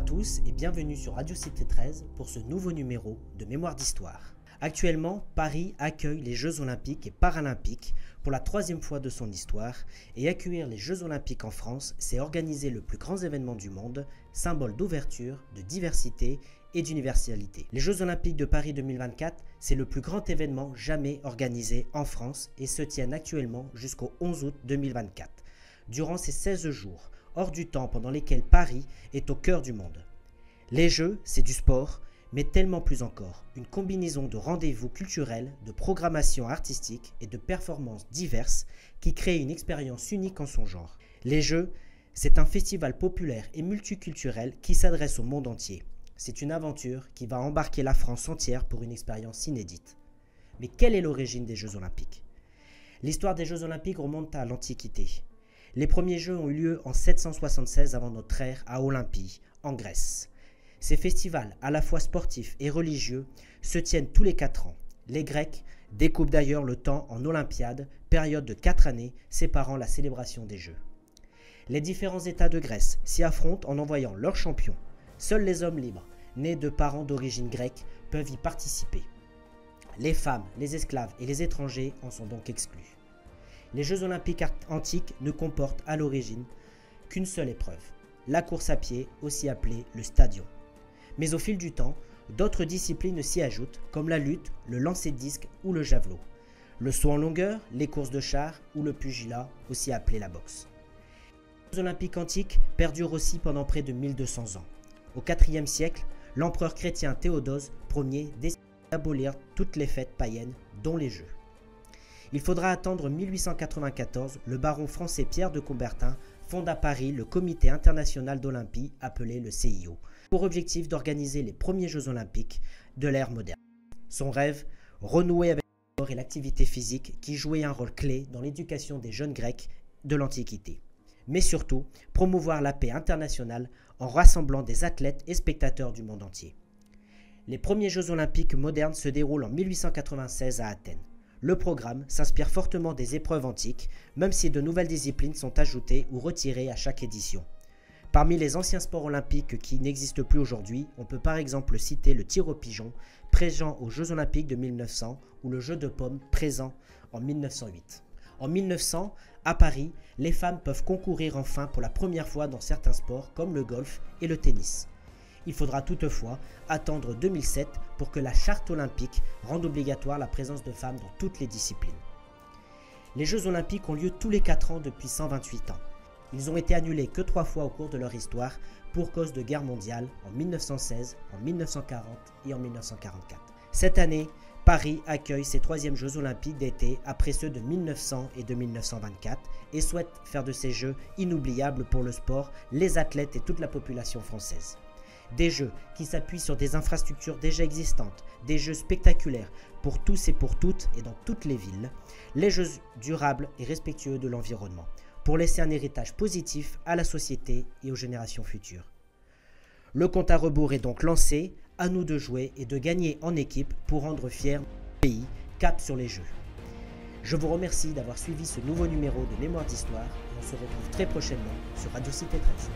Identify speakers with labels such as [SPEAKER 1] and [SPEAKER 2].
[SPEAKER 1] tous et bienvenue sur Radio Cité 13 pour ce nouveau numéro de Mémoire d'Histoire. Actuellement, Paris accueille les Jeux Olympiques et Paralympiques pour la troisième fois de son histoire et accueillir les Jeux Olympiques en France, c'est organiser le plus grand événement du monde, symbole d'ouverture, de diversité et d'universalité. Les Jeux Olympiques de Paris 2024, c'est le plus grand événement jamais organisé en France et se tiennent actuellement jusqu'au 11 août 2024. Durant ces 16 jours, hors du temps pendant lesquels Paris est au cœur du monde. Les Jeux, c'est du sport, mais tellement plus encore, une combinaison de rendez-vous culturels, de programmation artistique et de performances diverses qui créent une expérience unique en son genre. Les Jeux, c'est un festival populaire et multiculturel qui s'adresse au monde entier. C'est une aventure qui va embarquer la France entière pour une expérience inédite. Mais quelle est l'origine des Jeux Olympiques? L'histoire des Jeux Olympiques remonte à l'Antiquité. Les premiers Jeux ont eu lieu en 776 avant notre ère à Olympie, en Grèce. Ces festivals, à la fois sportifs et religieux, se tiennent tous les 4 ans. Les Grecs découpent d'ailleurs le temps en Olympiades, période de 4 années séparant la célébration des Jeux. Les différents États de Grèce s'y affrontent en envoyant leurs champions. Seuls les hommes libres, nés de parents d'origine grecque, peuvent y participer. Les femmes, les esclaves et les étrangers en sont donc exclus. Les Jeux Olympiques antiques ne comportent à l'origine qu'une seule épreuve, la course à pied, aussi appelée le stadion. Mais au fil du temps, d'autres disciplines s'y ajoutent, comme la lutte, le lancer de disque ou le javelot, le saut en longueur, les courses de chars ou le pugilat, aussi appelé la boxe. Les Jeux Olympiques antiques perdurent aussi pendant près de 1200 ans. Au IVe siècle, l'empereur chrétien Théodose Ier décide d'abolir toutes les fêtes païennes, dont les Jeux. Il faudra attendre 1894, le baron français Pierre de Coubertin fonde à Paris le Comité international d'Olympie, appelé le CIO, pour objectif d'organiser les premiers Jeux Olympiques de l'ère moderne. Son rêve, renouer avec le sport et l'activité physique qui jouaient un rôle clé dans l'éducation des jeunes Grecs de l'Antiquité. Mais surtout, promouvoir la paix internationale en rassemblant des athlètes et spectateurs du monde entier. Les premiers Jeux Olympiques modernes se déroulent en 1896 à Athènes. Le programme s'inspire fortement des épreuves antiques, même si de nouvelles disciplines sont ajoutées ou retirées à chaque édition. Parmi les anciens sports olympiques qui n'existent plus aujourd'hui, on peut par exemple citer le tir au pigeon, présent aux Jeux Olympiques de 1900, ou le jeu de paume, présent en 1908. En 1900, à Paris, les femmes peuvent concourir enfin pour la première fois dans certains sports comme le golf et le tennis. Il faudra toutefois attendre 2007 pour que la charte olympique rende obligatoire la présence de femmes dans toutes les disciplines. Les Jeux Olympiques ont lieu tous les 4 ans depuis 128 ans. Ils ont été annulés que 3 fois au cours de leur histoire pour cause de guerre mondiale en 1916, en 1940 et en 1944. Cette année, Paris accueille ses 3e Jeux Olympiques d'été après ceux de 1900 et de 1924 et souhaite faire de ces Jeux inoubliables pour le sport, les athlètes et toute la population française. Des Jeux qui s'appuient sur des infrastructures déjà existantes, des Jeux spectaculaires pour tous et pour toutes et dans toutes les villes, les Jeux durables et respectueux de l'environnement, pour laisser un héritage positif à la société et aux générations futures. Le compte à rebours est donc lancé, à nous de jouer et de gagner en équipe pour rendre fier notre pays, cap sur les Jeux. Je vous remercie d'avoir suivi ce nouveau numéro de Mémoire d'Histoire et on se retrouve très prochainement sur Radio Cité 13.